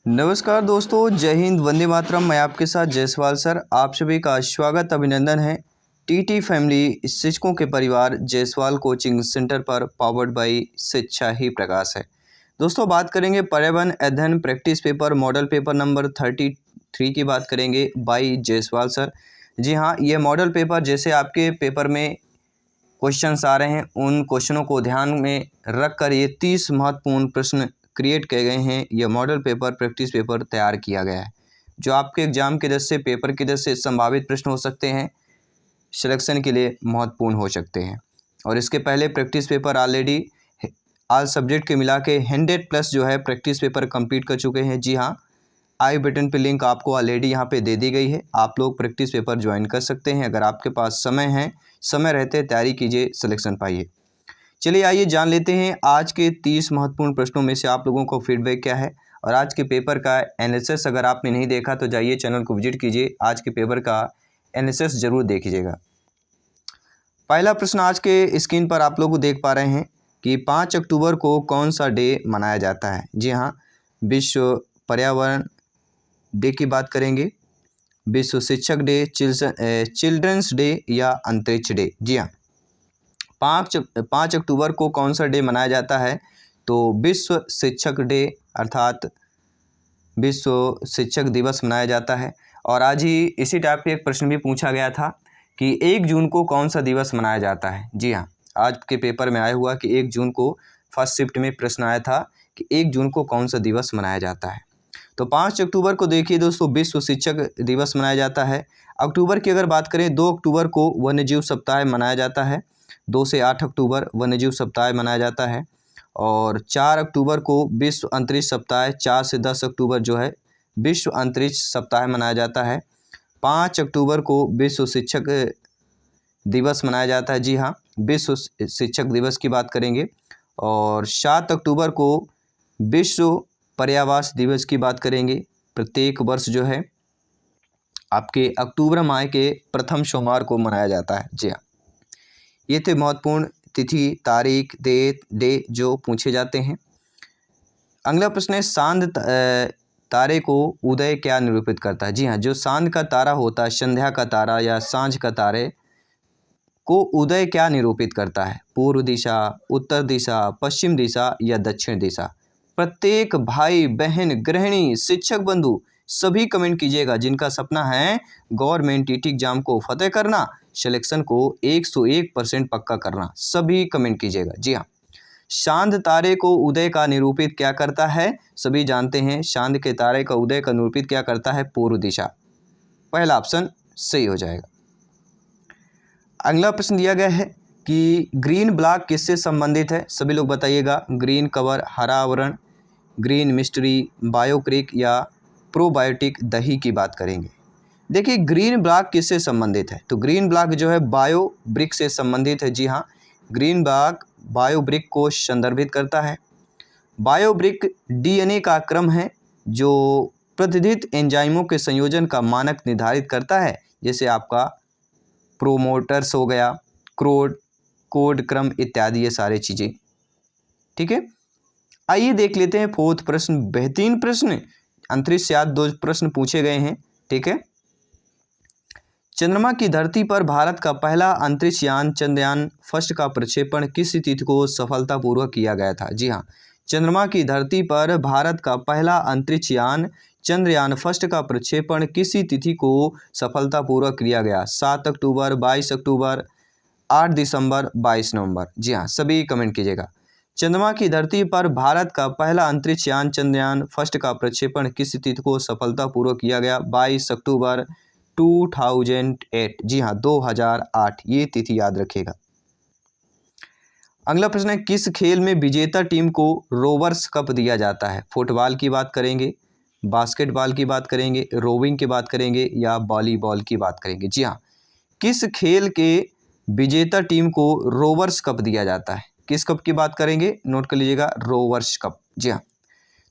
नमस्कार दोस्तों, जय हिंद, वंदे मातरम। मैं आपके साथ जायसवाल सर। आप सभी का स्वागत अभिनंदन है टीटी फैमिली शिक्षकों के परिवार जायसवाल कोचिंग सेंटर पर, पावर्ड बाय शिक्षा ही प्रकाश है। दोस्तों, बात करेंगे पर्यावरण अध्ययन practice paper model paper number 33 की बात करेंगे बाय जायसवाल सर। जी हाँ, ये मॉडल पेपर जैसे आपके पेपर में क्वेश्चंस आ रहे हैं, उन क्वेश्चनों को ध्यान में रख कर ये 30 महत्वपूर्ण प्रश्न क्रिएट किए गए हैं। यह मॉडल पेपर प्रैक्टिस पेपर तैयार किया गया है, जो आपके एग्जाम की दृष्टि से, पेपर की दृष्टि से संभावित प्रश्न हो सकते हैं, सिलेक्शन के लिए महत्वपूर्ण हो सकते हैं। और इसके पहले practice paper already all subject के मिला के 100+ जो है प्रैक्टिस पेपर कंप्लीट कर चुके हैं। जी हाँ, आई बटन पे लिंक आपको ऑलरेडी यहाँ पे दे दी गई है। आप लोग प्रैक्टिस पेपर ज्वाइन कर सकते हैं अगर आपके पास समय है। समय रहते तैयारी कीजिए, सिलेक्शन पाइए। चलिए आइए जान लेते हैं आज के 30 महत्वपूर्ण प्रश्नों में से आप लोगों को फीडबैक क्या है। और आज के पेपर का एनालिसिस अगर आपने नहीं देखा तो जाइए चैनल को विजिट कीजिए, आज के पेपर का एनालिसिस जरूर देखिएगा। पहला प्रश्न आज के स्क्रीन पर आप लोग देख पा रहे हैं कि 5 अक्टूबर को कौन सा डे मनाया जाता है। जी हाँ, विश्व पर्यावरण डे की बात करेंगे, विश्व शिक्षक डे, चिल्ड्रंस डे या अंतरिक्ष डे। जी हाँ, 5 अक्टूबर को कौन सा डे मनाया जाता है, तो विश्व शिक्षक डे अर्थात विश्व शिक्षक दिवस मनाया जाता है। और आज ही इसी टाइप का एक प्रश्न भी पूछा गया था कि 1 जून को कौन सा दिवस मनाया जाता है। जी हाँ, आज के पेपर में आया हुआ कि 1 जून को फर्स्ट शिफ्ट में प्रश्न आया था कि 1 जून को कौन सा दिवस मनाया जाता है। तो 5 अक्टूबर को देखिए दोस्तों, विश्व शिक्षक दिवस मनाया जाता है। अक्टूबर की अगर बात करें, 2 अक्टूबर को वन्यजीव सप्ताह मनाया जाता है। 2 से 8 अक्टूबर वन्यजीव सप्ताह मनाया जाता है। और 4 अक्टूबर को विश्व अंतरिक्ष सप्ताह, 4 से 10 अक्टूबर जो है विश्व अंतरिक्ष सप्ताह मनाया जाता है। 5 अक्टूबर को विश्व शिक्षक दिवस मनाया जाता है। जी हाँ, विश्व शिक्षक दिवस की बात करेंगे। और 7 अक्टूबर को विश्व पर्यावरण दिवस की बात करेंगे। प्रत्येक वर्ष जो है आपके अक्टूबर माह के प्रथम सोमवार को मनाया जाता है। जी हाँ, ये थे महत्वपूर्ण तिथि, तारीख, डे जो पूछे जाते हैं। अगला प्रश्न है, चांद तारे को उदय क्या निरूपित करता है। जी हाँ, जो चांद का तारा होता है, संध्या का तारा या सांझ का तारे को उदय क्या निरूपित करता है। पूर्व दिशा, उत्तर दिशा, पश्चिम दिशा या दक्षिण दिशा। प्रत्येक भाई बहन, गृहिणी, शिक्षक बंधु सभी कमेंट कीजिएगा जिनका सपना है गवर्नमेंट टीटी एग्जाम को फतेह करना, सिलेक्शन को 101% पक्का करना। सभी कमेंट कीजिएगा। जी हाँ, चांद तारे को उदय का निरूपित क्या करता है। सभी जानते हैं चांद के तारे का उदय का निरूपित क्या करता है, पूर्व दिशा। पहला ऑप्शन सही हो जाएगा। अगला प्रश्न दिया गया है कि ग्रीन ब्लॉक किससे संबंधित है। सभी लोग बताइएगा। ग्रीन कवर, हरा आवरण, ग्रीन मिस्ट्री, बायोक्रिक या प्रोबायोटिक दही की बात करेंगे। देखिए, ग्रीन ब्लॉक किससे संबंधित है, तो ग्रीन ब्लॉक जो है बायो ब्रिक से संबंधित है। जी हाँ, ग्रीन ब्लॉक बायो ब्रिक को संदर्भित करता है। बायो ब्रिक डीएनए का क्रम है जो प्रतिनिधित एंजाइमों के संयोजन का मानक निर्धारित करता है, जैसे आपका प्रोमोटर्स हो गया, कोड क्रम इत्यादि, ये सारे चीज़ें। ठीक है, आइए देख लेते हैं फोर्थ प्रश्न। बेहतरीन प्रश्न, अंतरिक्ष से आज 2 प्रश्न पूछे गए हैं। ठीक है, चंद्रमा की धरती पर भारत का पहला अंतरिक्ष यान चंद्रयान फर्स्ट का प्रक्षेपण किस तिथि को सफलतापूर्वक किया गया था। जी हाँ, चंद्रमा की धरती पर भारत का पहला अंतरिक्ष यान चंद्रयान फर्स्ट का प्रक्षेपण किसी तिथि को सफलतापूर्वक किया गया। 7 अक्टूबर, 22 अक्टूबर, 8 दिसंबर, 22 नवंबर। जी हाँ, सभी कमेंट कीजिएगा। चंद्रमा की धरती पर भारत का पहला अंतरिक्ष यान चंद्रयान फर्स्ट का प्रक्षेपण किस तिथि को सफलतापूर्वक किया गया। 22 अक्टूबर 2008। जी हाँ, 2008, ये तिथि याद रखिएगा। अगला प्रश्न है, किस खेल में विजेता टीम को रोवर्स कप दिया जाता है। फुटबॉल की बात करेंगे, बास्केटबॉल की बात करेंगे, रोविंग की बात करेंगे या वॉलीबॉल की बात करेंगे। जी हाँ, किस खेल के विजेता टीम को रोवर्स कप दिया जाता है। किस कप की बात करेंगे, नोट कर लीजिएगा, रोवर्स कप। जी हाँ,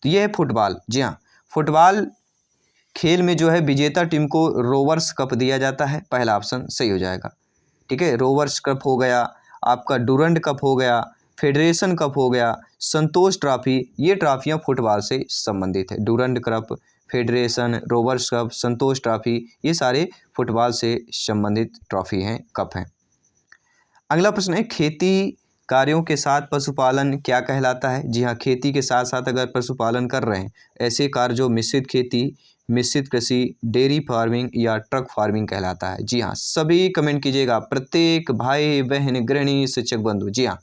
तो ये है फुटबॉल। जी हाँ, फुटबॉल खेल में जो है विजेता टीम को रोवर्स कप दिया जाता है। पहला ऑप्शन सही हो जाएगा। ठीक है, रोवर्स कप हो गया, आपका डूरंड कप हो गया, फेडरेशन कप हो गया, संतोष ट्रॉफी, ये ट्रॉफियाँ फुटबॉल से संबंधित है। Durand Cup, Federation, Rovers Cup, Santosh Trophy, ये सारे फुटबॉल से संबंधित ट्रॉफी हैं, कप हैं। अगला प्रश्न है, खेती कार्यों के साथ पशुपालन क्या कहलाता है? जी हाँ, खेती के साथ साथ अगर पशुपालन कर रहे हैं, ऐसे कार्य जो मिश्रित खेती, मिश्रित कृषि, डेयरी फार्मिंग या ट्रक फार्मिंग कहलाता है। जी हाँ, सभी कमेंट कीजिएगा, प्रत्येक भाई बहन गृहिणी शिक्षक बंधु। जी हाँ,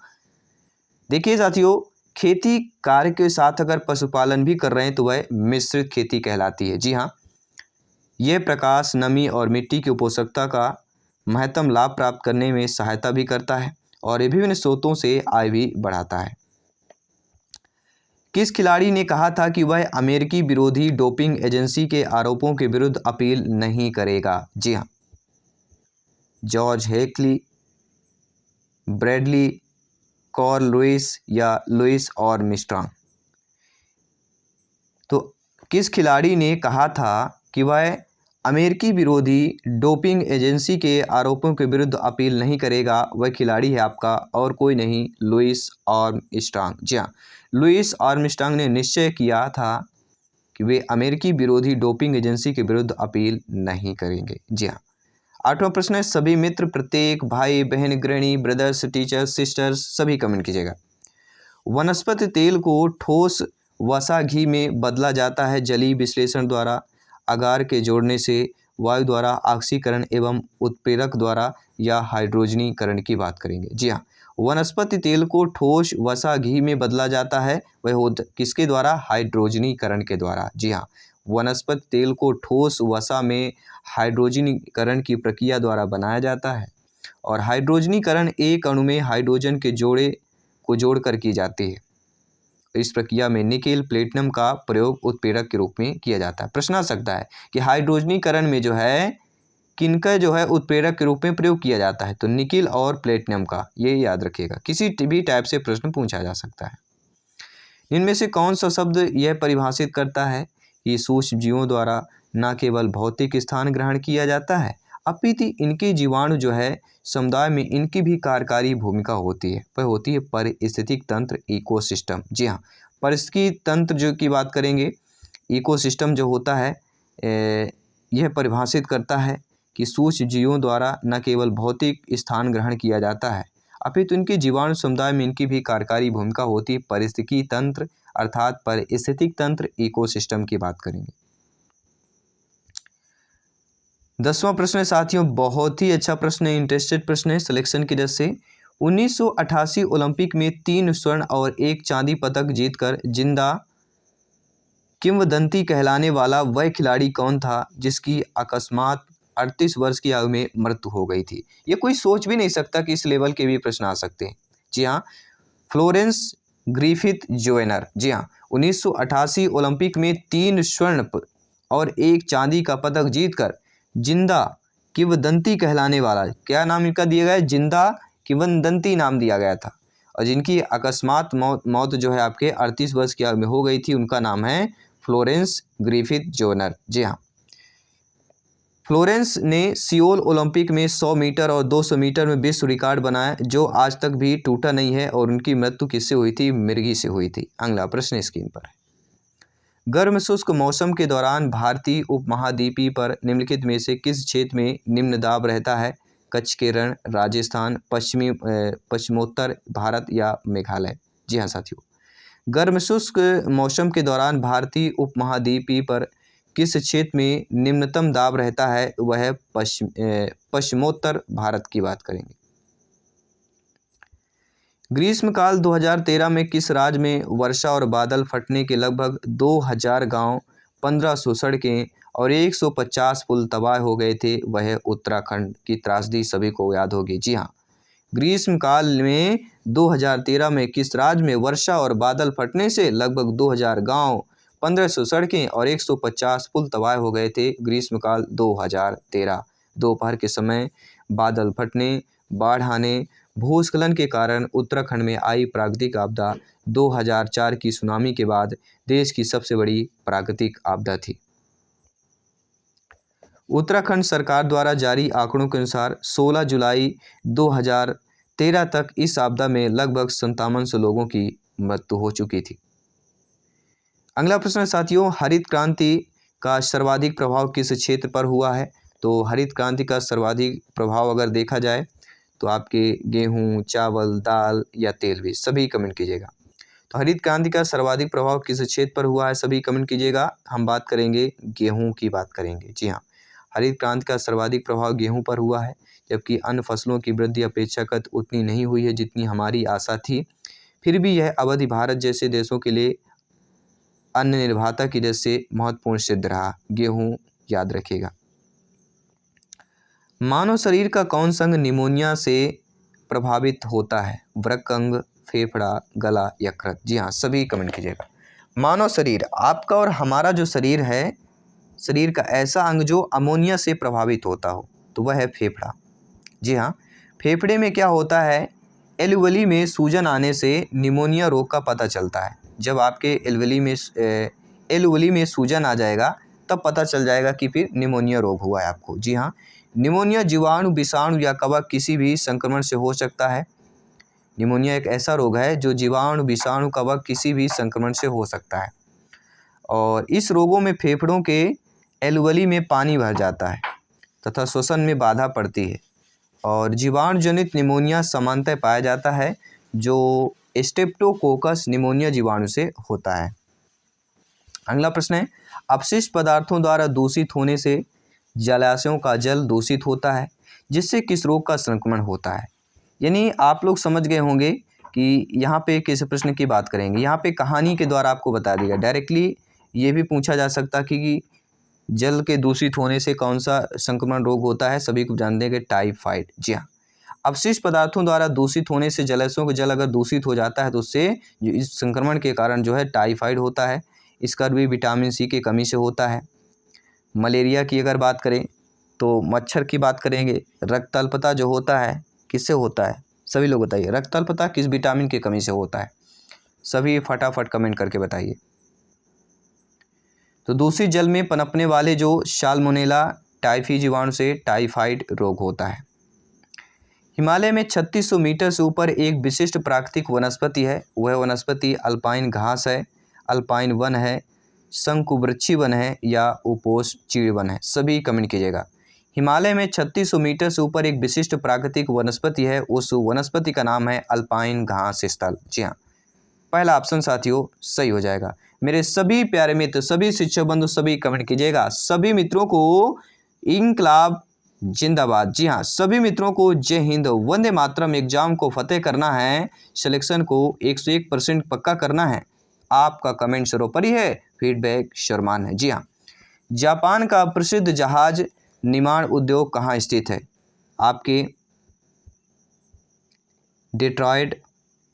देखिए साथियों, खेती कार्य के साथ अगर पशुपालन भी कर रहे हैं तो वह मिश्रित खेती कहलाती है। जी हाँ, यह प्रकाश, नमी और मिट्टी की उपोषकता का महत्तम लाभ प्राप्त करने में सहायता भी करता है और ये विभिन्न स्रोतों से आय भी बढ़ाता है। किस खिलाड़ी ने कहा था कि वह अमेरिकी विरोधी डोपिंग एजेंसी के आरोपों के विरुद्ध अपील नहीं करेगा? जी हाँ, जॉर्ज हेकली, ब्रैडली, कॉर्ल लुइस या लुइस और आर्मस्ट्रांग। तो किस खिलाड़ी ने कहा था कि वह अमेरिकी विरोधी डोपिंग एजेंसी के आरोपों के विरुद्ध अपील नहीं करेगा? वह खिलाड़ी है आपका और कोई नहीं, लुइस आर्मस्ट्रांग। जी हाँ, लुइस आर्मस्ट्रांग ने निश्चय किया था कि वे अमेरिकी विरोधी डोपिंग एजेंसी के विरुद्ध अपील नहीं करेंगे। जी हाँ, 8वां प्रश्न है, सभी मित्र, प्रत्येक भाई बहन गृहिणी, ब्रदर्स, टीचर्स, सिस्टर्स, सभी कमेंट कीजिएगा। वनस्पति तेल को ठोस वसा घी में बदला जाता है जलीय विश्लेषण द्वारा, अगार के जोड़ने से, वायु द्वारा ऑक्सीकरण एवं उत्प्रेरक द्वारा या हाइड्रोजनीकरण की बात करेंगे। जी हाँ, वनस्पति तेल को ठोस वसा घी में बदला जाता है, वह किसके द्वारा? हाइड्रोजनीकरण के द्वारा। जी हाँ, वनस्पति तेल को ठोस वसा में हाइड्रोजनीकरण की प्रक्रिया द्वारा बनाया जाता है और हाइड्रोजनीकरण एक अणु में हाइड्रोजन के जोड़े को जोड़कर की जाती है। इस प्रक्रिया में निकेल प्लेटिनम का प्रयोग उत्प्रेरक के रूप में किया जाता है। प्रश्न आ सकता है कि हाइड्रोजनीकरण में जो है किनका जो है उत्प्रेरक के रूप में प्रयोग किया जाता है? तो निकेल और प्लेटिनम का, ये याद रखिएगा, किसी भी टाइप से प्रश्न पूछा जा सकता है। इनमें से कौन सा शब्द यह परिभाषित करता है कि सूक्ष्म जीवों द्वारा न केवल भौतिक स्थान ग्रहण किया जाता है अपितु इनके जीवाणु जो है समुदाय में इनकी भी कार्यकारी भूमिका होती है, वह होती है पारिस्थितिक तंत्र, इकोसिस्टम। जी हाँ, पारिस्थितिक तंत्र जो की बात करेंगे, इकोसिस्टम जो होता है यह परिभाषित करता है कि सूक्ष्म जीवों द्वारा न केवल भौतिक स्थान ग्रहण किया जाता है अपितु इनके जीवाणु समुदाय में इनकी भी कार्यकारी भूमिका होती है, पारिस्थितिकी तंत्र अर्थात पारिस्थितिक तंत्र, इकोसिस्टम की बात करेंगे। 10वां प्रश्न है साथियों, बहुत ही अच्छा प्रश्न है, इंटरेस्टेड प्रश्न है सिलेक्शन की वजह से। 1988 ओलंपिक में 3 स्वर्ण और 1 चांदी पदक जीतकर जिंदा किंवदंती कहलाने वाला वह खिलाड़ी कौन था जिसकी अकस्मात 38 वर्ष की आयु में मृत्यु हो गई थी? ये कोई सोच भी नहीं सकता कि इस लेवल के भी प्रश्न आ सकते हैं। जी हाँ, फ्लोरेंस ग्रिफिथ जोयनर। जी हाँ, 1988 ओलंपिक में 3 स्वर्ण और 1 चांदी का पदक जीतकर जिंदा किंवदंती कहलाने वाला, क्या नाम इनका दिया गया है? जिंदा किंवदंती नाम दिया गया था, और जिनकी अकस्मात मौत जो है आपके 38 वर्ष की आयु में हो गई थी, उनका नाम है फ्लोरेंस ग्रिफिथ जोयनर। जी हाँ, फ्लोरेंस ने सियोल ओलंपिक में 100 मीटर और 200 मीटर में विश्व रिकॉर्ड बनाया जो आज तक भी टूटा नहीं है, और उनकी मृत्यु किससे हुई थी? मिर्गी से हुई थी। अगला प्रश्न स्क्रीन पर है, गर्म शुष्क मौसम के दौरान भारतीय उपमहाद्वीपीय पर निम्नलिखित में से किस क्षेत्र में निम्न दाब रहता है? कच्छ के रण, राजस्थान, पश्चिमोत्तर भारत या मेघालय? जी हाँ साथियों, गर्म शुष्क मौसम के दौरान भारतीय उपमहाद्वीपीय पर किस क्षेत्र में निम्नतम दाब रहता है? वह पश्चिमोत्तर भारत की बात करेंगे। ग्रीष्मकाल 2013 में किस राज्य में वर्षा और बादल फटने के लगभग 2000 गांव, 1500 सड़कें और 150 पुल तबाह हो गए थे? वह उत्तराखंड की त्रासदी सभी को याद होगी। जी हाँ, ग्रीष्मकाल में 2013 में किस राज्य में वर्षा और बादल फटने से लगभग 2000 गांव, 1500 सड़कें और 150 पुल तबाह हो गए थे? ग्रीष्मकाल 2013। दोपहर के समय बादल फटने, बाढ़ आने, भूस्खलन के कारण उत्तराखंड में आई प्राकृतिक आपदा 2004 की सुनामी के बाद देश की सबसे बड़ी प्राकृतिक आपदा थी। उत्तराखंड सरकार द्वारा जारी आंकड़ों के अनुसार 16 जुलाई 2013 2013 तक इस आपदा में लगभग 5700 लोगों की मृत्यु हो चुकी थी। अगला प्रश्न साथियों, हरित क्रांति का सर्वाधिक प्रभाव किस क्षेत्र पर हुआ है? तो हरित क्रांति का सर्वाधिक प्रभाव अगर देखा जाए तो आपके गेहूं, चावल, दाल या तेल भी, सभी कमेंट कीजिएगा। तो हरित क्रांति का सर्वाधिक प्रभाव किस क्षेत्र पर हुआ है, सभी कमेंट कीजिएगा। हम बात करेंगे गेहूं की बात करेंगे। जी हाँ, हरित क्रांति का सर्वाधिक प्रभाव गेहूं पर हुआ है, जबकि अन्य फसलों की वृद्धि अपेक्षाकृत उतनी नहीं हुई है जितनी हमारी आशा थी। फिर भी यह अवधि भारत जैसे देशों के लिए अन्न निर्भरता की दृष्टि से महत्वपूर्ण सिद्ध रहा। गेहूं याद रखिएगा। मानव शरीर का कौन सा अंग निमोनिया से प्रभावित होता है? वृक्क अंग, फेफड़ा, गला, यकृत? जी हाँ, सभी कमेंट कीजिएगा। मानव शरीर, आपका और हमारा जो शरीर है, शरीर का ऐसा अंग जो अमोनिया से प्रभावित होता हो तो वह है फेफड़ा। जी हाँ, फेफड़े में क्या होता है, एलवली में सूजन आने से निमोनिया रोग का पता चलता है। जब आपके एलवली में सूजन आ जाएगा तब पता चल जाएगा कि फिर निमोनिया रोग हुआ है आपको। जी हाँ, निमोनिया जीवाणु, विषाणु या कवक किसी भी संक्रमण से हो सकता है। निमोनिया एक ऐसा रोग है जो जीवाणु, विषाणु, कवक किसी भी संक्रमण से हो सकता है और इस रोगों में फेफड़ों के एलवली में पानी भर जाता है तथा श्वसन में बाधा पड़ती है और जीवाणु जनित निमोनिया सामान्यतः पाया जाता है जो स्ट्रेप्टोकोकस निमोनिया जीवाणु से होता है। अगला प्रश्न है, अपशिष्ट पदार्थों द्वारा दूषित होने से जलाशयों का जल दूषित होता है, जिससे किस रोग का संक्रमण होता है? यानी आप लोग समझ गए होंगे कि यहाँ पे किस प्रश्न की बात करेंगे। यहाँ पे कहानी के द्वारा आपको बता दिया। डायरेक्टली ये भी पूछा जा सकता कि जल के दूषित होने से कौन सा संक्रमण रोग होता है, सभी को जानते हैं कि टाइफाइड। जी हाँ, अपशिष्ट पदार्थों द्वारा दूषित होने से जलाशयों का जल अगर दूषित हो जाता है तो उससे इस संक्रमण के कारण जो है टाइफाइड होता है। इसका भी विटामिन सी की कमी से होता है। मलेरिया की अगर बात करें तो मच्छर की बात करेंगे। रक्त अल्पता जो होता है किससे होता है, सभी लोग बताइए। रक्त अल्पता किस विटामिन की कमी से होता है, सभी फटाफट कमेंट करके बताइए। तो दूषित जल में पनपने वाले जो साल्मोनेला टाइफी जीवाणु से टाइफाइड रोग होता है। हिमालय में 3600 मीटर से ऊपर एक विशिष्ट प्राकृतिक वनस्पति है, वह वनस्पति अल्पाइन घास है, अल्पाइन वन है, शंकुवृक्षी वन है या उपोष चीड़ वन है? सभी कमेंट कीजिएगा। हिमालय में 3600 मीटर से ऊपर एक विशिष्ट प्राकृतिक वनस्पति है, उस वनस्पति का नाम है अल्पाइन घास स्थल। जी हाँ, पहला ऑप्शन साथियों सही हो जाएगा। मेरे सभी प्यारे मित्र, सभी शिक्षक बंधु, सभी कमेंट कीजिएगा। सभी मित्रों को इंकलाब जिंदाबाद। जी हाँ, सभी मित्रों को जय हिंद, वंदे मातरम। एग्जाम को फतेह करना है, सिलेक्शन को 101% पक्का करना है। आपका कमेंट सर्वोपरि है, फीडबैक शर्मान है। जी हाँ, जापान का प्रसिद्ध जहाज निर्माण उद्योग कहाँ स्थित है? आपके डेट्रॉयट,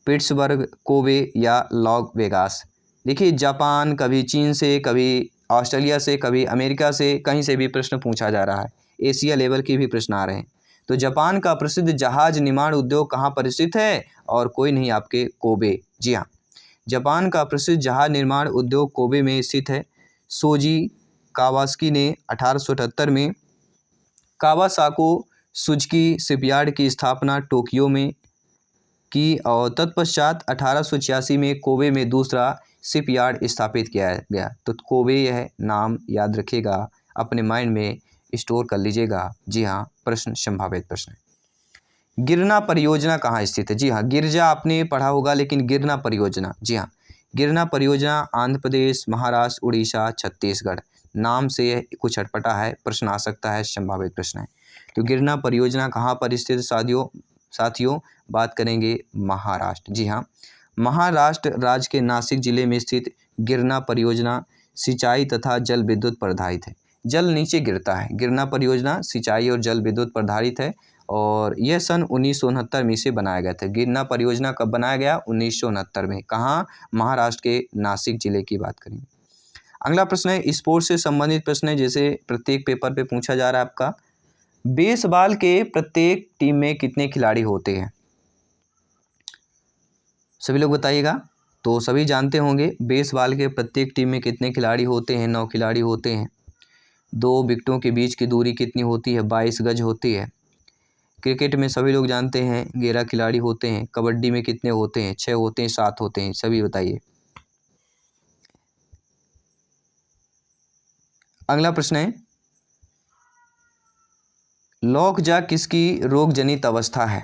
पिट्सबर्ग, कोबे या लॉस वेगास? देखिए, जापान कभी चीन से, कभी ऑस्ट्रेलिया से, कभी अमेरिका से, कहीं से भी प्रश्न पूछा जा रहा है। एशिया लेवल के भी प्रश्न आ रहे हैं। तो जापान का प्रसिद्ध जहाज निर्माण उद्योग कहाँ पर स्थित है? और कोई नहीं, आपके कोबे। जी हाँ, जापान का प्रसिद्ध जहाज निर्माण उद्योग कोबे में स्थित है। सोजी कावासाकी ने 1878 में कावासाको सुजुकी शिपयार्ड की स्थापना टोक्यो में की और तत्पश्चात 1886 में कोबे में दूसरा शिपयार्ड स्थापित किया गया। तो कोबे यह नाम याद रखिएगा, अपने माइंड में स्टोर कर लीजिएगा। जी हाँ, प्रश्न संभावित प्रश्न है। गिरना परियोजना कहाँ स्थित है? जी हाँ, गिरजा आपने पढ़ा होगा, लेकिन गिरना परियोजना, जी हाँ, गिरना परियोजना आंध्र प्रदेश, महाराष्ट्र, उड़ीसा, छत्तीसगढ़। नाम से कुछ अटपटा है, प्रश्न आ सकता है, संभावित प्रश्न है। तो गिरना परियोजना कहाँ पर स्थित साथियों बात करेंगे महाराष्ट्र। जी हाँ, महाराष्ट्र राज्य के नासिक जिले में स्थित गिरना परियोजना सिंचाई तथा जल विद्युत पर आधारित है। जल नीचे गिरता है। गिरना परियोजना सिंचाई और जल विद्युत पर आधारित है और यह सन 1969 में से बनाया गया था। गिरना परियोजना कब बनाया गया? 1969 में। कहाँ? महाराष्ट्र के नासिक जिले की बात करेंगे। अगला प्रश्न है, स्पोर्ट्स से संबंधित प्रश्न है, जैसे प्रत्येक पेपर पे पूछा जा रहा है आपका। बेसबॉल के प्रत्येक टीम में कितने खिलाड़ी होते हैं? सभी लोग बताइएगा। तो सभी जानते होंगे बेसबॉल के प्रत्येक टीम में कितने खिलाड़ी होते हैं? 9 खिलाड़ी होते हैं। 2 विकेटों के बीच की दूरी कितनी होती है? 22 गज होती है। क्रिकेट में सभी लोग जानते हैं 11 खिलाड़ी होते हैं। कबड्डी में कितने होते हैं? 6 होते हैं, 7 होते हैं, सभी बताइए। अगला प्रश्न है, लॉकजा किसकी रोगजनित अवस्था है?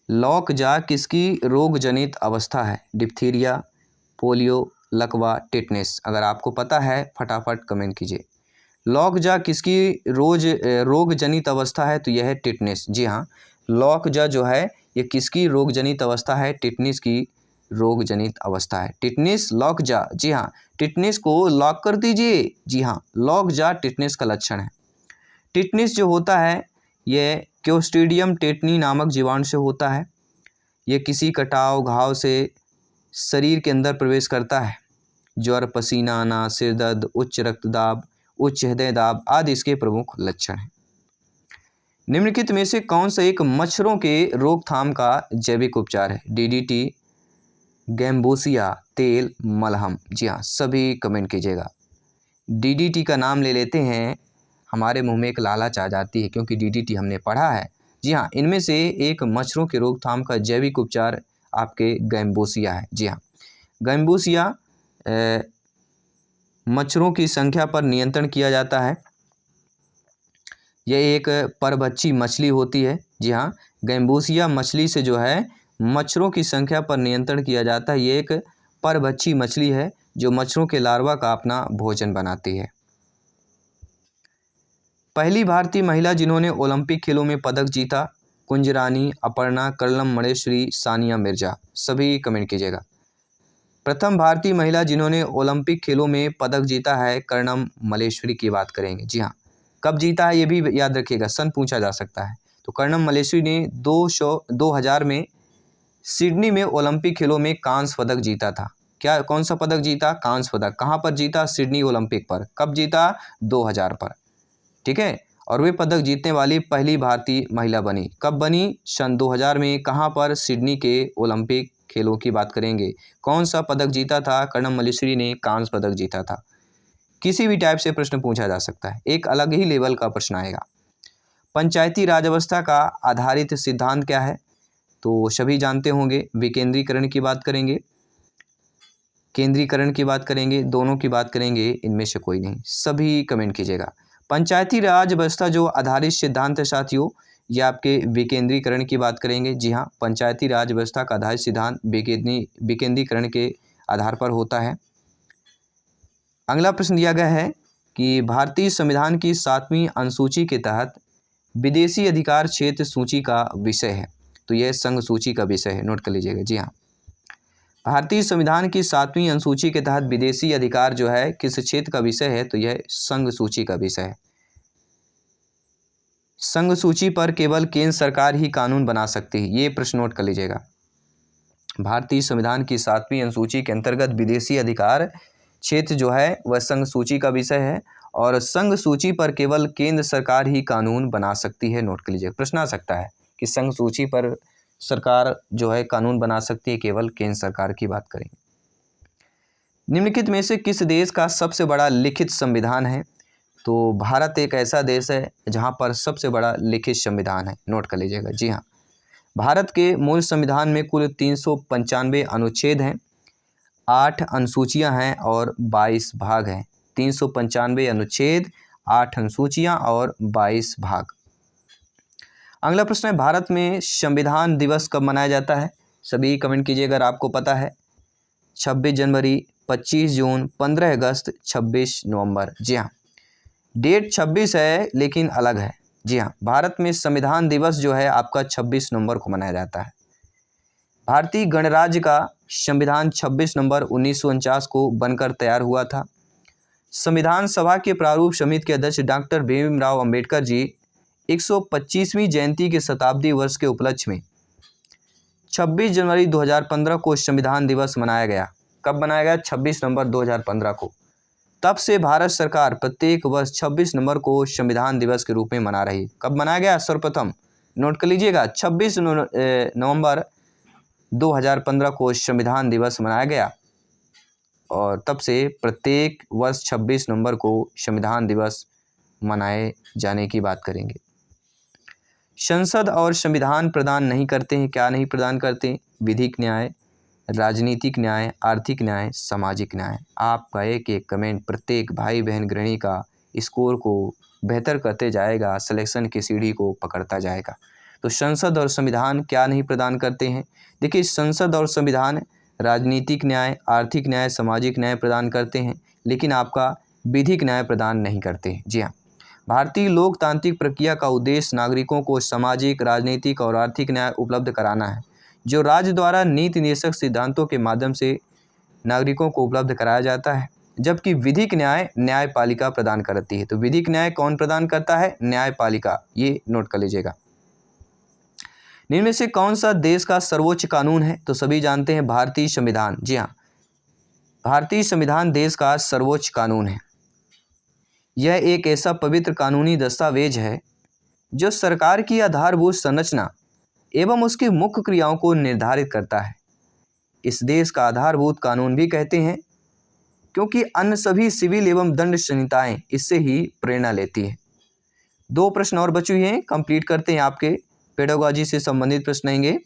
लॉकजा किसकी रोगजनित अवस्था है? डिप्थीरिया, पोलियो, लकवा, टिटनेस। अगर आपको पता है फटाफट कमेंट कीजिए। लॉकजा किसकी रोगजनित अवस्था है? तो यह है टिटनेस। जी हाँ, लॉकजा जो है ये किसकी रोगजनित अवस्था है? टिटनेस की रोगजनित अवस्था है। Tetanus, lockjaw. जी हाँ, टिटनेस को लॉक कर दीजिए। जी हाँ, लॉकजा टिटनेस का लक्षण है। टिटनेस जो होता है यह क्लोस्ट्रीडियम टेटनी नामक जीवाणु से होता है। यह किसी कटाव घाव से शरीर के अंदर प्रवेश करता है। ज्वर, पसीना आना, सिर दर्द, उच्च रक्तदाब, उच्च हृदय दाब आदि इसके प्रमुख लक्षण हैं। निम्नलिखित में से कौन सा एक मच्छरों के रोकथाम का जैविक उपचार है? डीडीटी, गैम्बोसिया, तेल, मलहम। जी हाँ, सभी कमेंट कीजिएगा। डीडीटी का नाम ले लेते हैं, हमारे मुंह में एक लालच आ जाती है क्योंकि डीडीटी हमने पढ़ा है। जी हाँ, इनमें से एक मच्छरों के रोकथाम का जैविक उपचार आपके गैम्बोसिया है। जी हाँ, गैम्बोसिया मच्छरों की संख्या पर नियंत्रण किया जाता है। यह एक परभक्षी मछली होती है। जी हाँ, गैम्बोसिया मछली से जो है मच्छरों की संख्या पर नियंत्रण किया जाता है। ये एक परभक्षी मछली है जो मच्छरों के लार्वा का अपना भोजन बनाती है। पहली भारतीय महिला जिन्होंने ओलंपिक खेलों में पदक जीता? कुंज रानी, अपर्णा, कर्णम मल्लेश्वरी, सानिया मिर्जा। सभी कमेंट कीजिएगा। प्रथम भारतीय महिला जिन्होंने ओलंपिक खेलों में पदक जीता है, कर्णम मल्लेश्वरी की बात करेंगे। जी हाँ, कब जीता है ये भी याद रखिएगा, सन पूछा जा सकता है। तो कर्णम मल्लेश्वरी ने 2000 में सिडनी में ओलंपिक खेलों में कांस्य पदक जीता था। क्या, कौन सा पदक जीता? कांस्य पदक। कहाँ पर जीता? सिडनी ओलंपिक पर। कब जीता? 2000 पर। ठीक है, और वे पदक जीतने वाली पहली भारतीय महिला बनी। कब बनी? सन 2000 में। कहाँ पर? सिडनी के ओलंपिक खेलों की बात करेंगे। कौन सा पदक जीता था? कर्णम मल्लेश्वरी ने कांस्य पदक जीता था। किसी भी टाइप से प्रश्न पूछा जा सकता है, एक अलग ही लेवल का प्रश्न आएगा। पंचायती राज व्यवस्था का आधारित सिद्धांत क्या है? तो सभी जानते होंगे, विकेंद्रीकरण की बात करेंगे, केंद्रीकरण की बात करेंगे, दोनों की बात करेंगे, इनमें से कोई नहीं। सभी कमेंट कीजिएगा। पंचायती राज व्यवस्था जो आधारित सिद्धांत है साथियों, ये आपके विकेंद्रीकरण की बात करेंगे। जी हाँ, पंचायती राज व्यवस्था का आधारित सिद्धांत विकेंद्रीकरण के आधार पर होता है। अगला प्रश्न दिया गया है कि भारतीय संविधान की 7वीं अनुसूची के तहत विदेशी अधिकार क्षेत्र सूची का विषय है। तो यह संघ सूची का विषय है, नोट कर लीजिएगा। जी हाँ, भारतीय संविधान की 7वीं अनुसूची के तहत विदेशी अधिकार जो है किस क्षेत्र का विषय है? तो यह संघ सूची का विषय है। संघ सूची पर केवल केंद्र सरकार ही कानून बना सकती है, ये प्रश्न नोट कर लीजिएगा। भारतीय संविधान की 7वीं अनुसूची के अंतर्गत विदेशी अधिकार क्षेत्र जो है वह संघ सूची का विषय है और संघ सूची पर केवल केंद्र सरकार ही कानून बना सकती है। नोट कर लीजिएगा, प्रश्न आ सकता है कि संघ सूची पर सरकार जो है कानून बना सकती है, केवल केंद्र सरकार की बात करेंगे। निम्नलिखित में से किस देश का सबसे बड़ा लिखित संविधान है? तो भारत एक ऐसा देश है जहां पर सबसे बड़ा लिखित संविधान है, नोट कर लीजिएगा। जी हाँ, भारत के मूल संविधान में कुल 395 अनुच्छेद हैं, 8 अनुसूचियां हैं और 22 भाग हैं। 395 अनुच्छेद, 8 अनुसूचियां और 22 भाग। अगला प्रश्न है, भारत में संविधान दिवस कब मनाया जाता है? सभी कमेंट कीजिए अगर आपको पता है। 26 जनवरी, 25 जून, 15 अगस्त, 26 नवंबर। जी हाँ, डेट 26 है लेकिन अलग है। जी हाँ, भारत में संविधान दिवस जो है आपका 26 नवंबर को मनाया जाता है। भारतीय गणराज्य का संविधान 26 नवंबर 1949 को बनकर तैयार हुआ था। संविधान सभा के प्रारूप समिति के अध्यक्ष डॉक्टर भीमराव अंबेडकर जी 125वीं जयंती के शताब्दी वर्ष के उपलक्ष्य में 26 जनवरी 2015 को संविधान दिवस मनाया गया। कब मनाया गया? 26 नवंबर 2015 को। तब से भारत सरकार प्रत्येक वर्ष 26 नवंबर को संविधान दिवस के रूप में मना रही है। कब मनाया गया? सर्वप्रथम नोट कर लीजिएगा, 26 नवंबर 2015 को संविधान दिवस मनाया गया और तब से प्रत्येक वर्ष 26 नवंबर को संविधान दिवस मनाए जाने की बात करेंगे। संसद और संविधान प्रदान नहीं करते हैं, क्या नहीं प्रदान करते? विधिक न्याय, राजनीतिक न्याय, आर्थिक न्याय, सामाजिक न्याय। आपका एक एक कमेंट प्रत्येक भाई बहन गृहिणी का स्कोर को बेहतर करते जाएगा, सिलेक्शन की सीढ़ी को पकड़ता जाएगा। तो संसद और संविधान क्या नहीं प्रदान करते हैं? देखिए, संसद और संविधान राजनीतिक न्याय, आर्थिक न्याय, सामाजिक न्याय प्रदान करते हैं, लेकिन आपका विधिक न्याय प्रदान नहीं करते हैं। जी हाँ, भारतीय लोकतांत्रिक प्रक्रिया का उद्देश्य नागरिकों को सामाजिक, राजनीतिक और आर्थिक न्याय उपलब्ध कराना है, जो राज्य द्वारा नीति निर्देशक सिद्धांतों के माध्यम से नागरिकों को उपलब्ध कराया जाता है। जबकि विधिक न्याय न्यायपालिका प्रदान करती है। तो विधिक न्याय कौन प्रदान करता है? न्यायपालिका। ये नोट कर लीजिएगा। निम्न में से कौन सा देश का सर्वोच्च कानून है? तो सभी जानते हैं भारतीय संविधान। जी हाँ, भारतीय संविधान देश का सर्वोच्च कानून है। यह एक ऐसा पवित्र कानूनी दस्तावेज है जो सरकार की आधारभूत संरचना एवं उसकी मुख्य क्रियाओं को निर्धारित करता है। इस देश का आधारभूत कानून भी कहते हैं क्योंकि अन्य सभी सिविल एवं दंड संहिताएं इससे ही प्रेरणा लेती है। 2 प्रश्न और बचे हुए हैं, कंप्लीट करते हैं। आपके पेडागोजी से संबंधित प्रश्न आएंगे।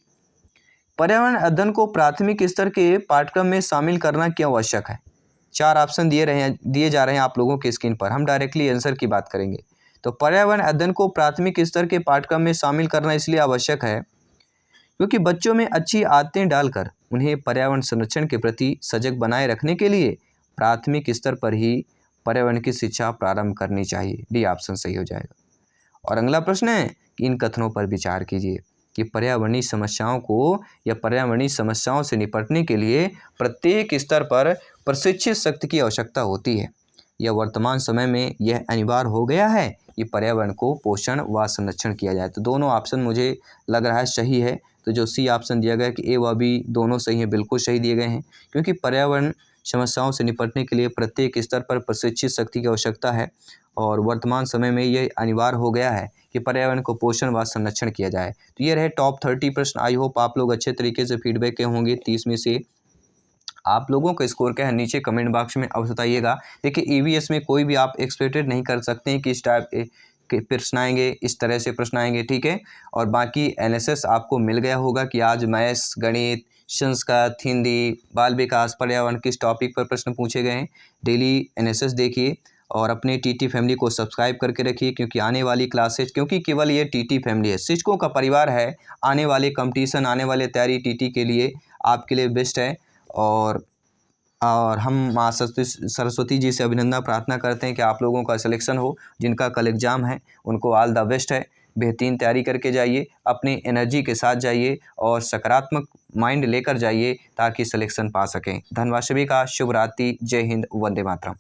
पर्यावरण अध्ययन को प्राथमिक स्तर के पाठ्यक्रम में शामिल करना क्यों आवश्यक है? 4 ऑप्शन दिए जा रहे हैं आप लोगों के स्क्रीन पर। हम डायरेक्टली आंसर की बात करेंगे। तो पर्यावरण अध्ययन को प्राथमिक स्तर के पाठ्यक्रम में शामिल करना इसलिए आवश्यक है क्योंकि बच्चों में अच्छी आदतें डालकर उन्हें पर्यावरण संरक्षण के प्रति सजग बनाए रखने के लिए प्राथमिक स्तर पर ही पर्यावरण की शिक्षा प्रारंभ करनी चाहिए। डी ऑप्शन सही हो जाएगा। और अगला प्रश्न है कि इन कथनों पर विचार कीजिए कि पर्यावरणीय समस्याओं को या पर्यावरणीय समस्याओं से निपटने के लिए प्रत्येक स्तर पर प्रशिक्षित शक्ति की आवश्यकता होती है। यह वर्तमान समय में यह अनिवार्य हो गया है कि पर्यावरण को पोषण व संरक्षण किया जाए। तो दोनों ऑप्शन मुझे लग रहा है सही है। तो जो सी ऑप्शन दिया गया कि ए व बी दोनों सही है, बिल्कुल सही दिए गए हैं, क्योंकि पर्यावरण समस्याओं से निपटने के लिए प्रत्येक स्तर पर प्रशिक्षित शक्ति की आवश्यकता है और वर्तमान समय में यह अनिवार्य हो गया है कि पर्यावरण को पोषण व संरक्षण किया जाए। तो ये रहे टॉप 30 प्रश्न। आई होप आप लोग अच्छे तरीके से फीडबैक के होंगे। 30 में से आप लोगों का स्कोर क्या है नीचे कमेंट बॉक्स में अवश्य बताइएगा। देखिए, ईवीएस में कोई भी आप एक्सपेक्टेड नहीं कर सकते हैं कि इस टाइप के प्रश्न आएंगे, इस तरह से प्रश्न आएंगे, ठीक है। और बाकी एनएसएस आपको मिल गया होगा कि आज मैथ्स, गणित, संस्कृत, हिंदी, बाल विकास, पर्यावरण किस टॉपिक पर प्रश्न पूछे गए हैं। डेली एनएसएस देखिए और अपने टीटी फैमिली को सब्सक्राइब करके रखिए, क्योंकि आने वाली क्लासेज, क्योंकि केवल ये टीटी फैमिली है, शिक्षकों का परिवार है, आने वाले कंपटीशन, आने वाले तैयारी टीटी के लिए आपके लिए बेस्ट है। और हम माँ सरस्वती जी से अभिनंदन प्रार्थना करते हैं कि आप लोगों का सिलेक्शन हो। जिनका कल एग्ज़ाम है उनको ऑल द बेस्ट है। बेहतरीन तैयारी करके जाइए, अपनी एनर्जी के साथ जाइए और सकारात्मक माइंड लेकर जाइए ताकि सिलेक्शन पा सकें। धन्यवाद सभी का। शुभ रात्रि। जय हिंद। वंदे मातरम।